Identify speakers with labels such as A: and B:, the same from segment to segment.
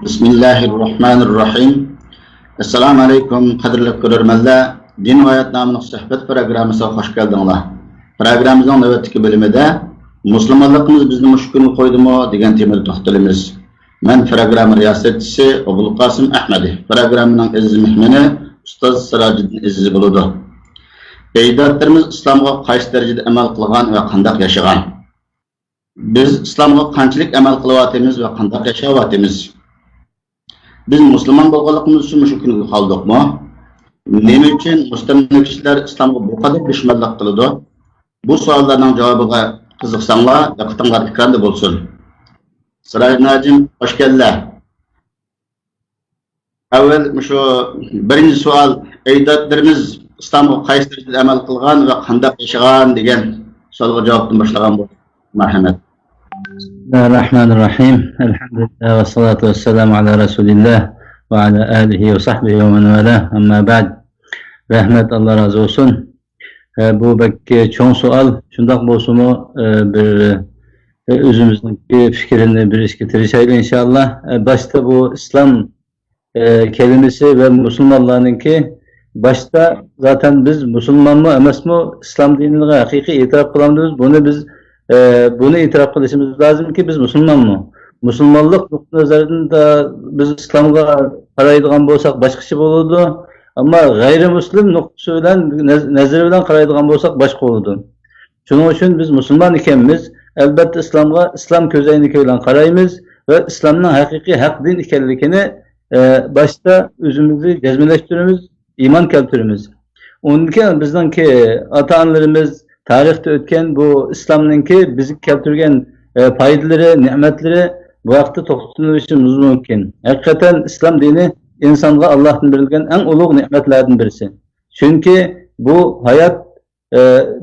A: Bismillahirrahmanirrahim. Esselamu Aleyküm kadirli görürmenler. Din ve Hayat namının sohbet programımıza hoş geldinler. Programımızın nöbetdeki bölümünde Müslümanlığımız bizni muşkunu koydu mu degan temel toxtalımız. Ben programın riyasetçisi Abul Qasım Ahmedi. Programının aziz mehmeni Ustaz Sirajiddin Aziz buludu. Ecdatlarımız İslam'a qaysi derecede amal qilgan ve qandaq yaşagan. Biz İslam'a qanchalik amal qilyapmiz ve qandaq yaşayapmiz. Biz Müslüman bo'lganligimiz uchun shu kunga qoldikmi? Nima uchun mustamlakachilar İslamga bu qadar dushmanlik qiladi? Bu savollarning javobiga qiziqsanglar, diqqatinglar ekranda bo'lsin. Sirajiddin, hoş geldinglar. Avval shu birinchi savol, ecdatlarimiz İslamga qaysi darajada amal qilgan va qanday yashagan degan savolga javobdan boshlagan bo'l. Marhamat.
B: Bismillahirrahmanirrahim. Elhamdülillah ve salatu ve selamu ala Resulillah ve ala alihi ve sahbihi ve men vela. Amma ba'd. Rahmet Allah razı olsun. Bu belki çoğun sual. Şundak bolsumu bir özümüzdeki fikrini bir işgetirişeyle inşallah. Başta bu İslam kelimesi ve Müslümanlarınki başta zaten biz Müslüman mı emes mi İslam dinine hakiki itiraf kılamıyoruz. Bunu itiraf kılışımız lazım ki biz Müslüman mı? Müslümanlık nokta nazarında biz İslam'a qaraydigan bolsak başkaça bolurdu. Ama gayrimüslim noktası bilen nazarı bilen qaraydigan bolsak başka olurdu. Şunun için biz Müslüman ikenmiz. Elbette İslam közeyini bilen qaraymiz ve İslam'ın hakiki hak din ikenlikini başta özümüzü cezmeleştirimiz, iman keltirimiz. Onun için bizdenki ata-analarımız tarihte ötken bu İslam'ınki bizi keltirgen faydaları, nimetleri bu vakti toxtunuluşumuz mümkün. Hakikaten İslam dini insanlığa Allah'tan verilgen en ulug nimetlerden birisi. Çünkü bu hayat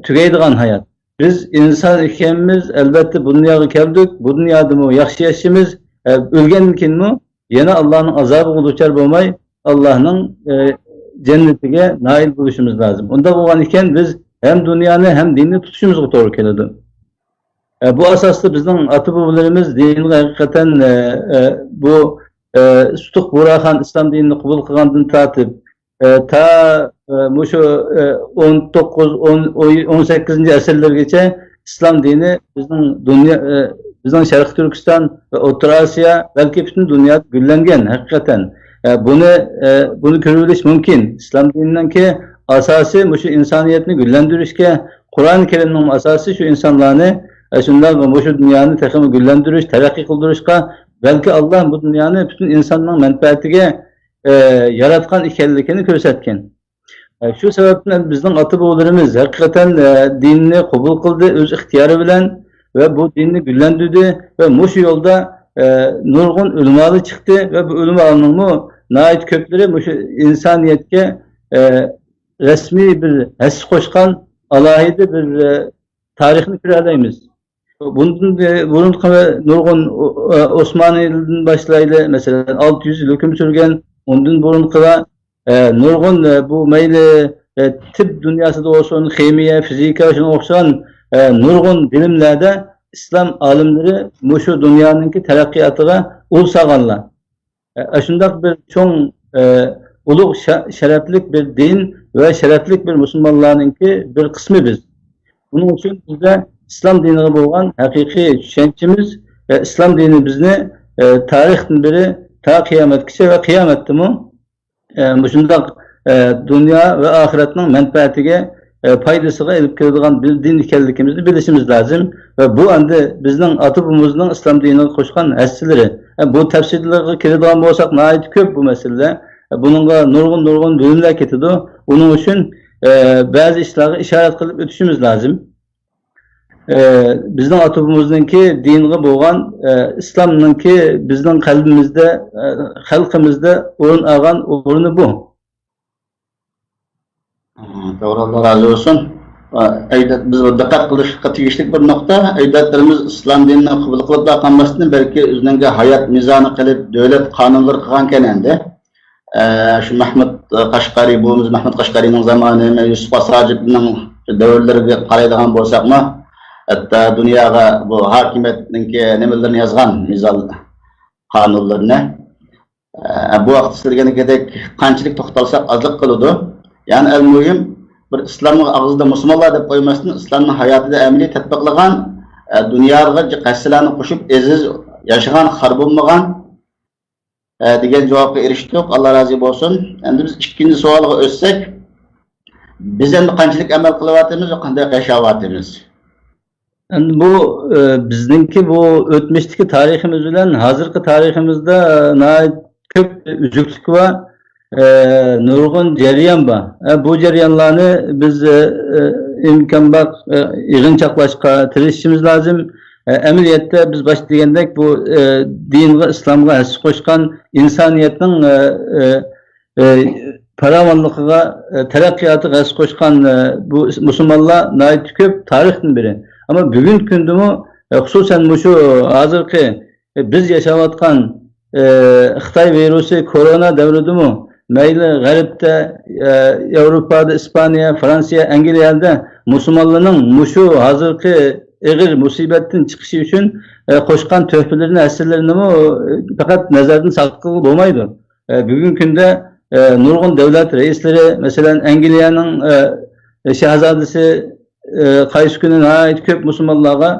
B: tükeydiğen hayat. Biz insan ikenimiz elbette bu dünyaya geldik. Bu dünyada mı yaxşı yaşımız ölgenken mi yine Allah'ın azabı oluşar bulmay Allah'ın cennetine nail buluşumuz lazım. Onda olan iken biz hem dünyanı hem dinini tutuşumuzga doğru keladi. Bu asasda bizden ata babalarımız dinini hakikaten bu Sutuq Buraxan İslam dinini qabul qilgandan tartib ta şu 19-18 asırlargacha İslam dini bizden Şarkı Türkistan ve Orta Asya belki bütün dünya güllengen hakikaten. Bunu görüliş mümkün. İslam dininden ki asası şu insaniyetini güllendirişke Kur'an-ı Kerim'in asası şu insanlarını şundan bu şu dünyanı tekrar güllendiriş, terakki kıldırışka belki Allah bu dünyanı bütün insanların menfaatine yaratkan ikenlikini körsetken. Şu sebepten bizden ata-babalarımız hakikaten dinini kabul kıldı öz ihtiyarı bilen ve bu dinini güllendirdi ve bu şu yolda nurgun ulemalı çıktı ve bu ulemaların mı nait kökleri bu şu insaniyetke resmi bir hes koşkan alahide bir tarihini küreleyimiz. Bunun nurgun Osmanlı'dan başlayla mesela 600 yıl hüküm sürgen ondan burunqıda nurgun bu meyli tıp dünyası da olsun, kimiye, fizika şuna okşayan nurgun bilimlerde İslam alimleri şu dünyanınki terakkiyatıga ul sağanlar. Şundak bir çoğun ulug şereflik bir din ve şereflik bir Müslümanlarınki bir kısmı biz. Bunun için bizde İslam dinine boğan hakiki düşüncemiz ve İslam dini bizni tarihten beri ta kıyametkiçe ve kıyamette mi şundak dünya ve ahiretinin menfaatine faydasına elip keladigan bir din ikenligimizni bilishimiz lazım ve bu anda bizning ata-babamızning İslam dinine koşkan əslileri bu tefsirlerine keladigan bolsak nayet köp bu mesele. Bununla nurgun bölümler ketidi. Onun için bazı işleri işaret kılıp ötüşümüz lazım. Bizden ata-babamızdaki dinine boğan İslam'ınki bizden kalbimizde, halkımızda orun algan orunu bu.
A: Doğru, Allah razı olsun. Biz dikkat kılışqa tegishli bir nokta. Ecdatlarımız İslam dinini qabul qilib qolmasdan belki o'zining hayat mizanı qilib davlat qonunlari qilgan endi. Şu Mahmud Qashqarining zamanı, Yusuf Asrajibning davrlariga qaraydigan bo'lsakmi, hatta dunyoga bu hokimiyatning nimalarini yozgan mizal qonunlarini Bu vaqt sizlarga qanchalik to'xtalsak ozlik qiladi. Ya'ni al-muhim bir islomning og'zida musulmonlar deb qo'ymasdan islomning hayotida amaliy tatbiqlagan, dunyoga qassalarni qo'shib aziz yashagan, xor bo'lmagan degan javobga erishdik. Alloh rozi bo'lsin. Endi biz ikkinchi savolga o'tsak, biz endi qanchalik amal qilyapmiz va qanday yashayapmiz?
B: Endi bu bizningki bu o'tmishdagi tariximiz bilan hozirgi tariximizda ko'p uzuklik va nurg'un jarayon bor. Bu jarayonlarni biz imkon bor yig'inchoqlashga tirishishimiz lozim. Amaliyotda biz bosh degandek bu dinga, islomga hissa qo'shgan insoniyatning farovonligiga, taraqqiyotiga hissa qo'shgan bu musulmonlar nihoyat ko'p tarixdan beri. Ama bugün kundimi xususan şu hozirgi biz yashayotgan Xitoy virusi korona davridimi mayli g'arbda, Yevropada, İspanya, Fransiya, Angliyada musulmonlarning shu hozirgi ig'ir musibatdan chiqishi uchun qo'shgan tuhfalarini, asirlarini faqat nazardan saqlab bo'lmaydi. Bugungi kunda nurg'un davlat reislari, masalan Angliyaning shahzodasi qaysi kuni nihoyat ko'p musulmonlarga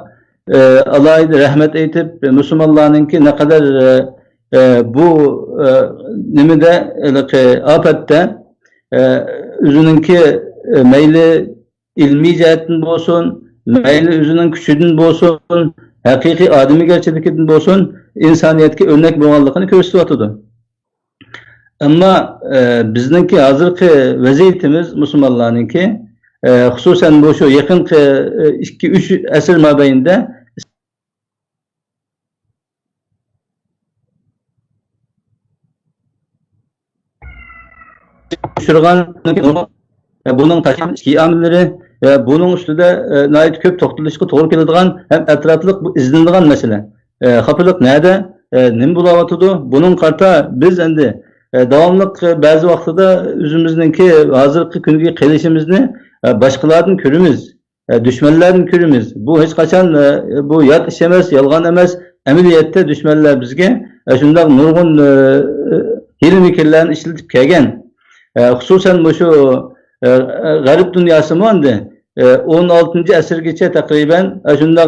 B: alayda rahmat aytib, musulmonlarninki ne kadar bu nimada ofatda o'zininki mayli ilmiy jihatdan bo'lsin, mayli o'zining kuchidan bo'lsin, haqiqiy odamgarchilikdan bo'lsin, insoniyatga o'rnak bo'lganligini ko'rsatyapti. Ammo bizningki hozirgi vaziyatimiz musulmonlarninki xususan bu şu yakın 2-3 asr mobaynida bunun taşıyıcı amilleri bunun üstüde nayet köp to'xtalishga to'g'ri keladigan hem etraflık bu izlenadigan mesele. Xafalık nerede? Nim bulavatıdı? Bunun karta biz endi davamlıq bazı vaqtida o'zimizningki hozirgi kungi qilishimizni başkalardan körümüz, düşmanlardan körümüz. Bu hiç kaçan bu yat iş emas, yalgan emas. Ameliyatda düşmanlar bizge şunday nurg'un hilm fikirlarni ishlatib kelgan. Xususan bu şu g'arb dunyosi endi 16. asrgacha takriben shunday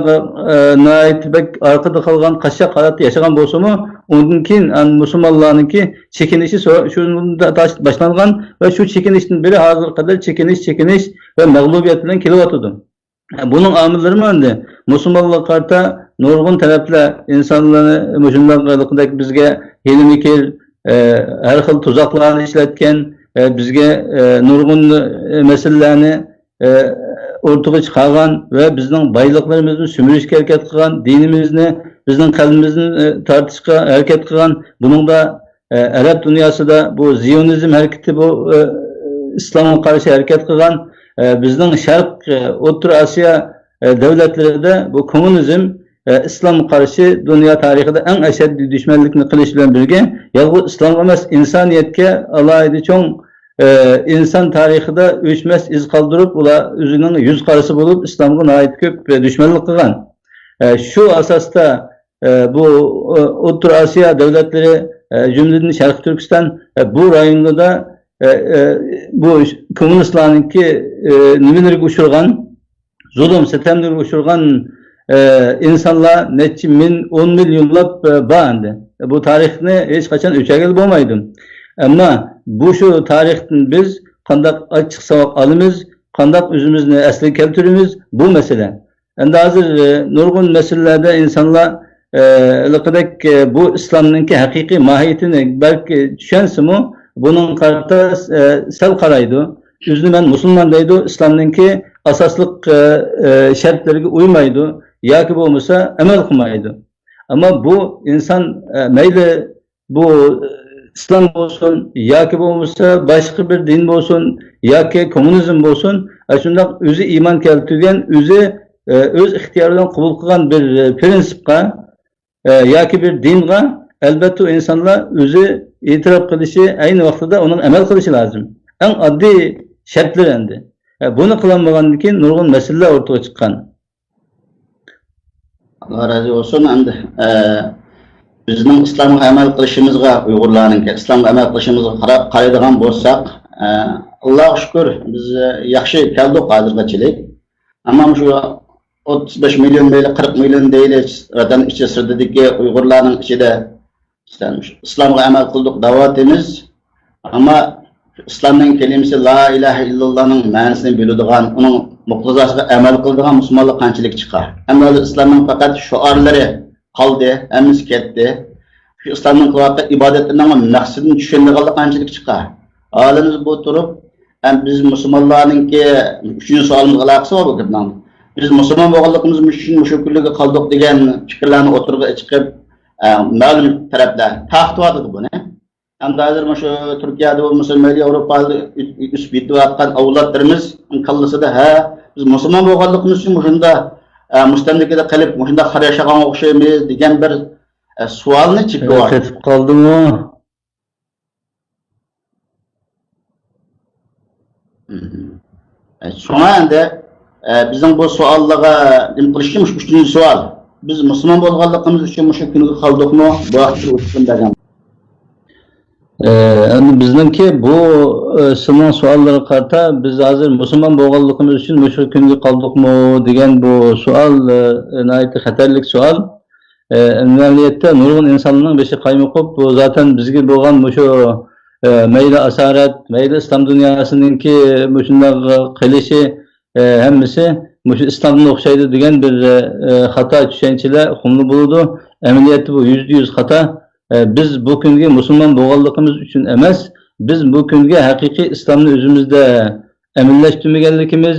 B: nihoyat orqada qolgan qashshoq holatda yashagan bo'lsa-mu, undan keyin musulmonlarningki chekinishi shunda boshlangan va shu chekinishdan beri hozirga qadar chekinish ve mag'lubiyat bilan kelyapti. Bunun amillari endi musulmonlar qarta nurg'un taraflar insonlarni shunday bizga hilm fikir, har xil tuzoqlarni ishlatgan, bizga nurg'un masalalarni ortaga chiqargan ve bizning boyliqlarimizni sömürishga harakat qilgan, dinimizni, bizning qalbimizni tortishga harakat qilgan. Buningda Arab dunyosida bu ziyonizm harakati, bu islomga qarshi harakat qilgan, bizning Sharq, O'rta Osiyo davlatlarida bu kommunizm islomga qarshi dunyo tarixida eng ashaddiy dushmanlikni qilish bilan birga, yolg'iz islom emas, insoniyatga alohida cho'ng insan tarixida o'chmas iz qoldirib, ular o'zining yuz qarasi bo'lib islomga nihoyat ko'p dushmanlik qilgan. Shu asosda bu O'rta Osiyo davlatlari, jumladan Sharq Turkiston bu rayonda bu kommunistlarninki nimalarga uchirgan, zulm, sitamlarga uchirgan insanlar neçe min, 10 milyonlab bor endi. Bu tarixni hech qachon o'chirgil bo'lmaydi. Ama bu şu tarixten biz qandaq açık savaq alımız, qandaq özümüzni asli keltirimiz bu mesele. Endi hozir nurg'un meselelerde insanlar bu İslam'nınki haqiqiy mahiyetini belki tushunsa-mu, bunun qarta sal qaraydi. O'zini men musulmon deydi, İslam'nınki asosliq shartlariga uymaydi yoki bo'lmasa amal qilmaydi. Ama bu insan mayli bu İslam olsun, yoki bo'lmasa başka bir din olsun, yoki komünizm olsun, shunday o'zi iman keltirgan, o'zi o'z ixtiyoridan qabul qilgan bir prinsipga yoki bir dinga albatta insanlar o'zi e'tirof qilishi, ayni vaqtida uning amal qilishi lozim. Eng oddiy shartlar endi. Buni qilmagandan keyin nurg'un masalalar o'rtaga chiqqan.
A: Allah razı olsun. Endi bizning islomga amal qilishimizga, Uyg'urlarning islomga amal qilishimizga qaraydigan bo'lsak, Allohga shukr, biz yaxshi keldik hozirgachilik. Ammo shu 35 million mayli 40 million deylik, vatan ichidagi Uyg'urlarning ichida islomga amal qildik, da'vatimiz. Ammo islomning kalimasi la ilaha illallohning ma'nosini biladigan, uning muqtazosiga amal qiladigan musulmonlar qanchalik chiqar? Ammo islomning faqat shuarlari qoldi, hammasi ketdi. Shu islomning qilayotgan ibodatlarining maqsadini tushunadiganlar qanchalik chiqar? Olimiz bu turib, biz musulmonlarningki 3-savolimizga aloqasi bor bu gapning. Biz musulmon bo'lganligimiz uchun shu kunlarga qoldik degan fikrlarni o'tirg'a chiqib, ma'lum taraflar taqtiyotdi buni. Hem de hazır şu Türkiye'de olmasa Avrupa'da üst bittiğatkan avlatlarımız kallısı da biz Müslüman bo'lganligimiz için şunda müstemlikede kalıp şunda yaşagan o'xshaymiz degan bir savolni chiqib
B: ketib qoldimi?
A: Şuna endi bizning bu savollarga nim qilishimiz uchinchi savol. Biz Müslüman bo'lganligimiz uchun shu kunga qoldikmi? Bu vaqtda uchun degan.
B: Endi bizningki bu sizning savollarga qarata biz hozir musulmon bo'lganligimiz uchun shu kunga qoldikmi degan bu savol nihoyatda xatarlik savol. Amaliyotda nurg'un insonlarning beshi qaymoqib, bu zaten bizga bo'lgan shu mayli asorat, mayli islom dunyosiningki shunday qilishi hammasi shu islomga o'xshaydi degan bir xato tushunchalar xumli bo'ladi. Amaliyotda bu %100 xato. Biz bu kunga musulmon bo'lganligimiz uchun emas, biz bu kunga haqiqiy islomni o'zimizda amallashtirmaganligimiz,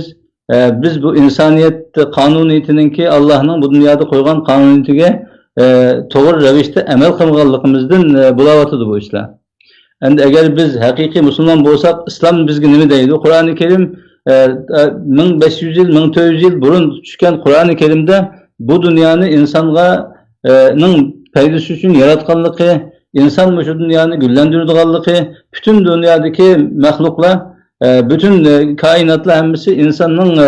B: biz bu insoniyat qonuniyatiningki Allohning bu dunyoda qo'ygan qonuniyatiga to'g'ri ravishda amal qilganligimizdan bo'layotdi bu ishlar. Endi agar biz haqiqiy musulmon bo'lsak, islom bizga nima deydi? Qur'oni Karim 1500 yil, 1400 yil burun tushgan Qur'oni Karimda bu dunyoni insonga ning faydası için yaratganlığı, insan şu dünyanı güllendirdiğanlığı, bütün dünyadaki mahluklar, bütün kainatlar hemisi insanın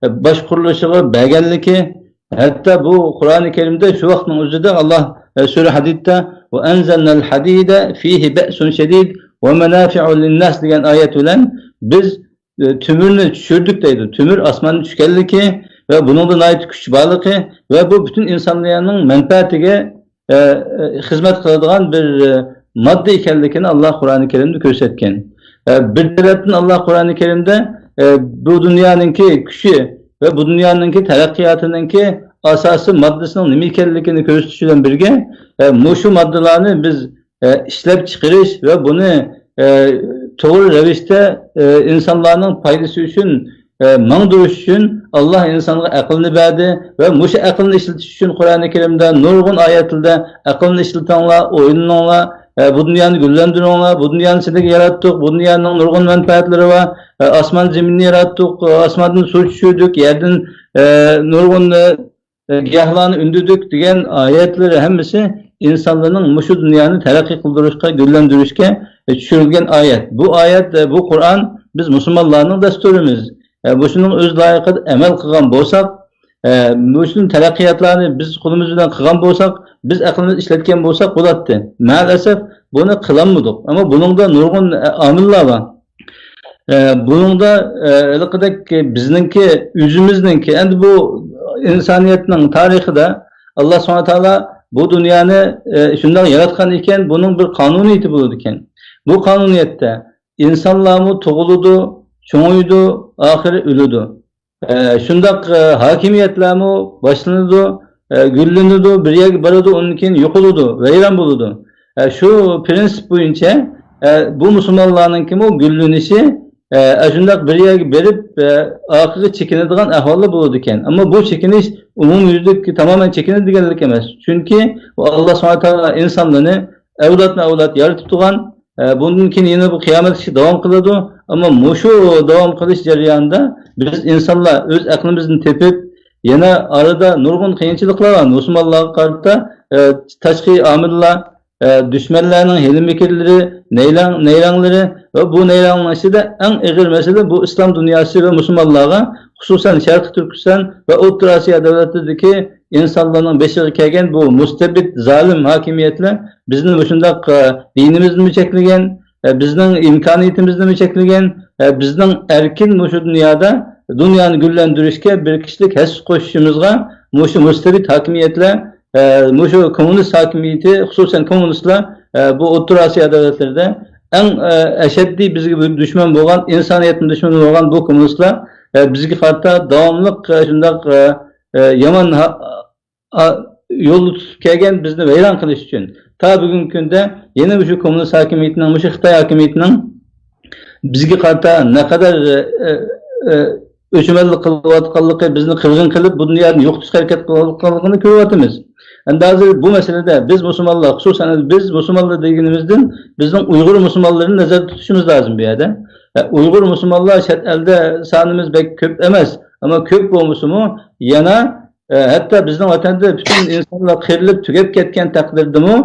B: baş kuruluşu, belgelliği, hatta bu Kur'an-ı Kerim'de şu vaktin özünde Allah Sure Hadid'de وَاَنْزَلْنَا الْحَد۪يدَ ف۪يهِ بَأْسٌ شَد۪يدٌ وَمَنَافِعُ لِلنَّاسِ diyen ayet ile biz tümürünü düşürdük deydi. Tümür asmanın düşkelliği ve bunun da ait güç bağlığı ve bu bütün insanların menfaatine hizmet kıladigan bir madde ekanligini Allah Kur'an-ı Kerim'de gösterken. Bir taraftan Allah Kur'an-ı Kerim'de bu dünyanınki gücü ve bu dünyanınki terakkiyatınınki asası maddesinin nima ekanligini gösterişiyle birge şu maddelerini biz işlep çıkarış ve bunu doğru ravishda insanların faydası için mangdurish için Allah insonga aqlni berdi ve mushu aqlni ishlatish uchun Qur'oni Karimda nurg'un oyatlarda aqlni ishlatinglar, o'ylaninglar, bu dunyoni gullantiringlar, bu dunyoni sizlarga yaratdik, bu dunyoning nurg'un manfaatlari va osmon zaminni yaratdik, osmondan suv tushirdik, yerdan nurg'un giyohlarni undirdik degan oyatlar hammasi insonlarning mushu dunyoni taraqqiy qildirishga, gullantirishga tushirilgan oyat. Bu oyat, bu Qur'on biz musulmonlarning dasturimiz. Bu şunun öz layıqıda emel kılgan bolsak, bu şunun terakkiyatlarını biz kulumuz bilen kılgan bolsak, biz aklımız işletken bolsak bulattı. Maalesef bunu kılanmadık. Ama bunun da nurgun amiller var. Bunun da bizninki, yüzümüzninki, yani bu insaniyetinin tarihi de Allah SWT bu dünyanı şundan yaratkan iken bunun bir kanuniyeti bulurdu iken. Bu kanuniyette insanlarımı toğuludu, çoğuydu, ahiri ölüdü. Şundak hakimiyetlerimi başlanıdı, güllünüdü, bir yer barıdı, onun için yok oludu, veyran buludu. Şu prensip boyunca bu Müslümanların kim o güllünüşü şundak bir yer verip ahiri çekinediğin ahvalı buluduken. Ama bu çekiniş umum yüzlük tamamen çekinediğinlik emez. Çünkü Allah SWT insanlarını evlat yaratıp tuğan, bunun için yine bu kıyamet işi devam kılıyordu. Ama şu devam kılış jarayonida biz insanlar öz aklımızın tepip yine arada nurgun kıyınçılıklar var. Müslümanlarga karşı taşkı amillar, düşmanlarının hilim-fikirleri, neyranları ve bu neyranlaşıda en ağır mesele bu İslam dünyası ve Müslümanlarga, hususan Şarkı Türkistan ve Orta Asya devletlerindeki insanların beşiği kelgen bu mustabid zalim hakimiyetler bizning shunday dinimizni mi cheklagan, bizning imkoniyatimizni mi cheklagan, bizning erkin shu dunyoda dunyoni gullantirishga bir kishilik his qo'shishimizga shu mustabid hakimiyetler, shu kommunist hakimiyeti, xususan kommunistlar bu O'rta Osiyo davlatlarida eng ashaddiy bizga dushman bo'lgan, insoniyatning dushmani bo'lgan bu kommunistlar bizga qarata davomli shundoq yomon yo'l tutib kelgan, bizni vayron qilish uchun ta bugungi kunda yana shu kommunist hakimiyetining, shu Xitoy hakimiyetining bizga qarata naqadar o'chmanlik qilayotganligi, bizni qirg'in qilib bu dunyoni yo'qotishga harakat qilayotganligini ko'ryapmiz. Endi hozir bu masalada biz musulmonlar, xususan biz musulmonlar deganimizdan bizning Uyg'ur musulmonlarini nazarda tutishimiz lozim bu yerda. Uyg'ur musulmonlar chet elda sonimiz pek ko'p emas, ammo ko'p bo'lmasa-mu yana hatto bizning vatanda butun insonlar qirilib tugab ketgan taqdirdami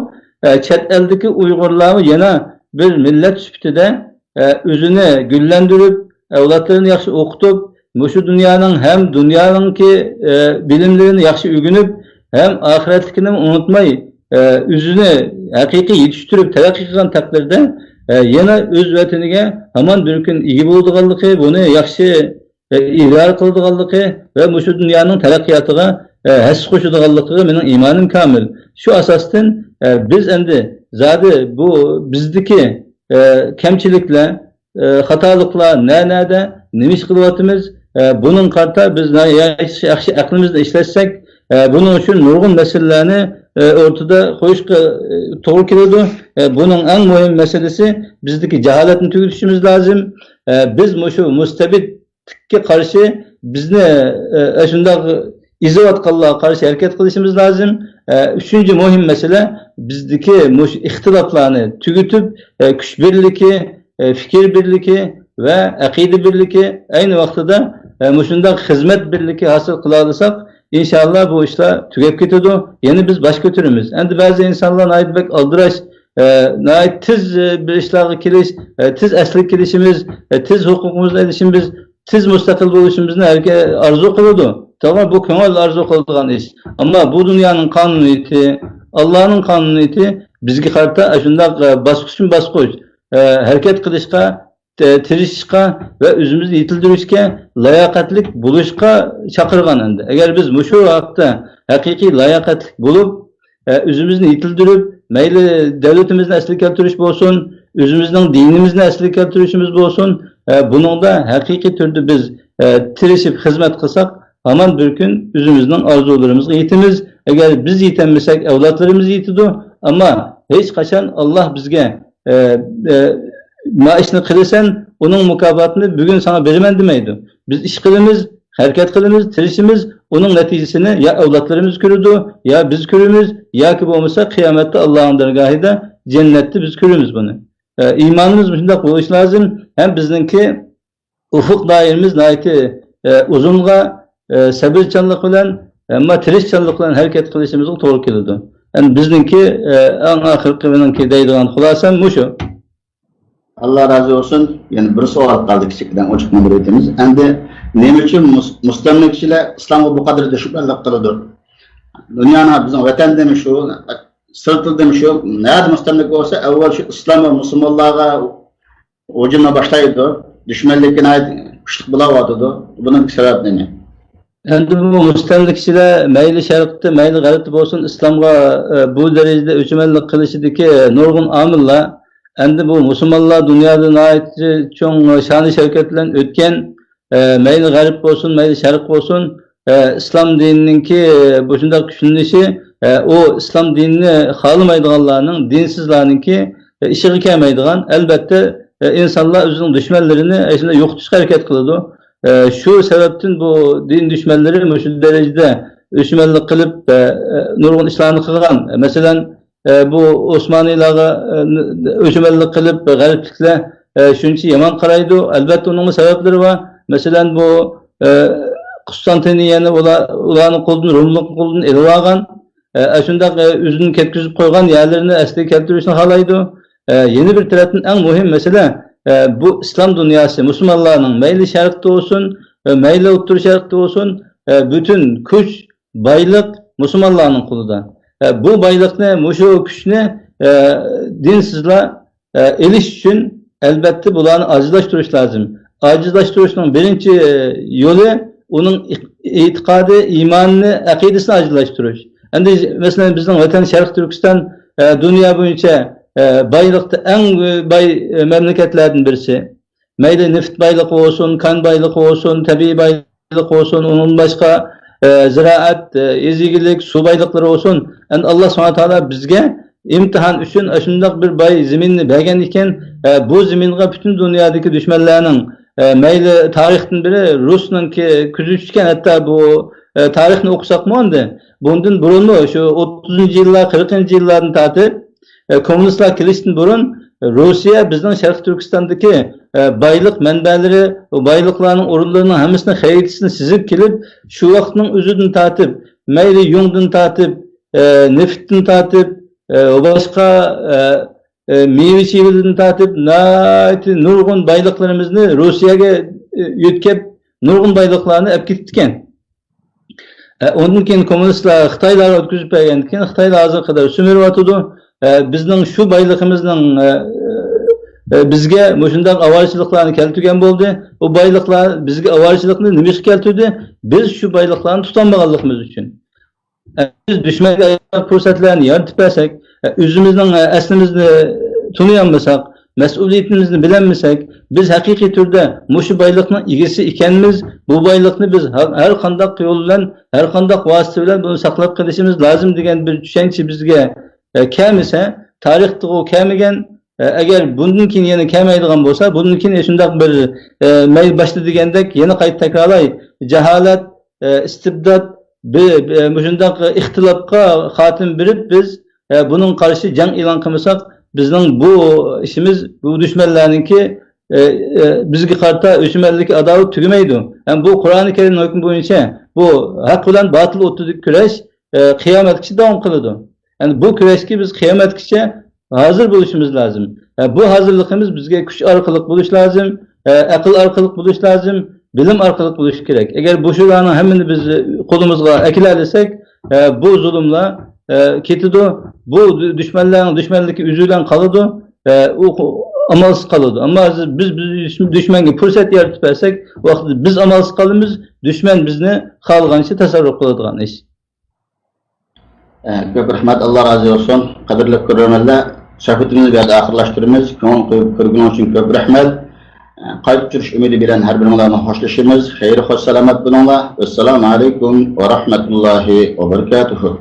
B: chet eldagi Uyg'urlar yana bir millat sifatida o'zini gullantirib, avlodlarini yaxshi o'qitib, shu dunyoning ham dunyoninki bilimlarini yaxshi o'rganib, hem ahiretlikini unutmay, özünü haqiqiy yetiştirip terakki qilgan taqdirda yana o'z vataniga hamon bir kun ega bo'ladiganligi, buni yaxshi idora qiladiganligi va shu dunyoning taraqqiyotiga his qo'shadiganligiga mening imonim komil. Shu asosdan biz endi zodi bu bizdagi kamchiliklar, xatoliklar nada nima ish qilyapmiz, buning qarta biz yaxshi aqlimizni ishlatsak, bunun için nurgun meselelerini ortada koyuşka doğru keledi. Bunun en mühim meselesi bizdeki cehaletini tüketişimiz lazım. Biz şu mustabidlikке karşı bizni şundak izovatkallığa karşı hareket kılışımız lazım. Üçüncü mühim mesele bizdeki ihtilaflarını tüketip güç birliki, fikir birliki ve akide birliki aynı vaktada şundak hizmet birliki hasıl kılarsak İnşallah bu işler tükep ketedi. Yeni biz başka türümüz. Endi bazı insanlar ait bek aldıraş, ait tiz bir işlerge keliş, tiz eslik kelişimiz, tiz hukukumuzla edişimiz, tiz müstakil buluşumuzda herke arzu kılıyordu. Tamam, bu köngel arzu kıldığın iş. Ama bu dünyanın kanuniyeti, Allah'ın kanuniyeti bizgi karta şundak baskışın baskış, hareket kılışka, tirishishga ve özümüzü yetildirishga, layaqatlik buluşqa chaqirgan endi. Agar biz mushu vaqtda haqiqiy layaqatlik bo'lib, özümüzni yetildirib, mayli davlatimizni asli keltirish bo'lsin, özümüzning dinimizni asli keltirishimiz bo'lsin, buningda haqiqiy turda biz tirishib xizmat qilsak, hamon bir kun özümüzning orzularimizga yetimiz. Agar biz yetenmasak, avlodlarimiz yetidi, ammo hech qachon Alloh bizga ma işini kılırsan, onun mukafatını bugün sana vermem demeydi. Biz iş kılımız, hareket kılımız, tirişimiz, onun neticesini ya evlatlarımız görürdü, ya biz görürüz, ya ki bu olmasa kıyamette Allah'ın dergahida cennette biz görürüz bunu. İmanımız şundak buluş lazım. Hem bizimki ufuk dairemiz naiti uzunluğa, sabırçanlık bilen, ama tirişçanlık bilen hareket kılışımızı doğru kılırdı. Yani bizimki en ahirki benimki deydiğin hulasam bu şu.
A: Allah razı olsun. Yani bir soğuk kaldı küçükten o çıkma buraytimiz. Endi neme için mustamlikçiler İslam'a bu kadar düşmanlık kılıdır? Dünyanın bizim vatan demiş şu, sırtıl demiş şu, nerede mustamlik olsa evvel şu İslam ve Müslümanlığa ucuna başlaydı. Düşmanlıkına ait güçlük bulamadı. Bunun sebep ne?
B: Endi bu mustamlikçiler meyli şerqti, meyli g'arbti olsun İslam'a bu derecede öçmenlik kılışıdaki nurgun amillar endi bu musulmonlar dunyoda ait çoğun şanı şevketlen ötken meyli garip olsun, meyli şerq olsun, İslam dinininki bu şundak düşünülüşü o İslam dinini xalamaydiganlarning, dinsizlarninki işiga kelmaydigan, elbette insanlar özünün düşmanlarını eşinde yo'qotishga harakat qiladi. Şu sebepten bu din düşmanları şu derecede düşmanlık kılıp nurgun işlerini kılgan. Mesela bu Osmanlılarga öçmenlik kılıp gariplikler şuncha yomon qaraydi. Elbette onun sebepleri var. Mesela bu Konstantiniyani ularning qo'ldan Rumlik qo'ldan elib olgan, shundaq o'zini ketkizib qo'ygan yerlerini asli keltirishni xohlaydi. Yeni bir tarafdan eng muhim mesele bu İslam dünyası, Müslümanlarning mayli sharqda olsun, mayli o'rta sharqda olsun, bütün kuch, boylik Müslümanların kuluda. Bu baylıkni, muşu güçni dinsizler eliş için elbette bularni acizlashtirish lazım. Acizlashtirishning birinchi yo'li onun itiqadi, imanini, aqidasini acizlashtirish. Endi mesela bizning vatan Sharq Turkiston dünya boyunca baylıkta en bay memleketlerden birisi. Mayli neft baylığı olsun, kan baylığı olsun, tabii baylığı olsun, onun başka ziraat, ezigilik, su baylıkları olsun. Yani Allah SWT bizge imtihan üçün aşındak bir bay zeminini bergen iken bu zeminge bütün dünyadaki düşmanlarının mayli tarihten biri Rus'un ki küzüşken hatta bu tarihini okusak mı onda? Bundan burunlu şu 30. yıllar 40. yıllarını tartip komünistler kilisten burun Rusya bizden Şarkı Türkistan'daki baylık menbeleri, o baylıkların orunlarının hemesine xeyritisini sizip kilip şu vaktinin özüdün tartip, mayli yungdun tartip, neftin tartip, o başka meyve çiğvilini tartip, nurgun baylıklarımızını Rusya'ya yütkep nurgun baylıklarını ep gittiken. Onun için komünistler Xitaylar ötküzüp bergendiken Xitaylar azı kadar sümürüp atıdı. Bizning şu baylıkımızın bizge muşundak avarçılıklarını keltirgen boldu. O baylıklar bizge avarçılıkını nimiş keltirdi? Biz şu baylıklarını tutanmaganlığımız için. Biz düşmenge fırsatlarını yaratıp versek, özümüzün eslimizni tanıyanmasak, mesuliyetimizni bilenmesek, biz hakiki türde muşu baylıkның igisi ikenimiz, bu baylıkны biz her kandak yoldan, her kandak vasıtayla bunu saklap kalışımız lazım degen bir düşünce bizge kelmese, tarihte o kelmegen, eğer bundan keyin yana kelmeydigan bolsa, bundan keyin şundak bir meyil başladı degendek yana qayta tekrarlay, cehalet, istibdat, şundak ihtilafqa xatim berip biz bunun karşı jang e'lon qilmasak, bizning bu işimiz bu düşmanlarninki bizga qarta o'shimanlik adovat tugamaydi. Yani bu Qur'oni Karim hukmi bo'yicha bu haq bilan batıl o'rtasidagi kurash qiyomatgacha davom qiladi. Yani bu kurashga biz qiyomatgacha hazır buluşumuz lazım. Bu hazırlığımız bizge kuch orqali buluş lazım, aql orqali buluş lazım, bilim orqali buluş kerak. Eğer bu shularning hammani biz qo'limizga akilasak, bu zulmlar ketidi, bu düşmanligi üzülen qoladi, u amalsiz qoladi. Ama biz düşmanga fursat yaratib bersak, vaqtida biz amalsiz qolamiz, düşman bizni xohlaganicha tasarruf qiladigan ish.
A: Köp rahmat, Allah razı olsun. Kadirli görürmenler, sohbetimizni bu yerda ahirlashtiramiz. Ko'ngil qo'yib ko'rganingiz uchun köp rahmat. Qaytib turish umidi bilan har biringlarni xohlashamiz. Xayr, xo'sh, salomat bo'linglar. Assalomu alaykum va rahmatullohi va barakatuh.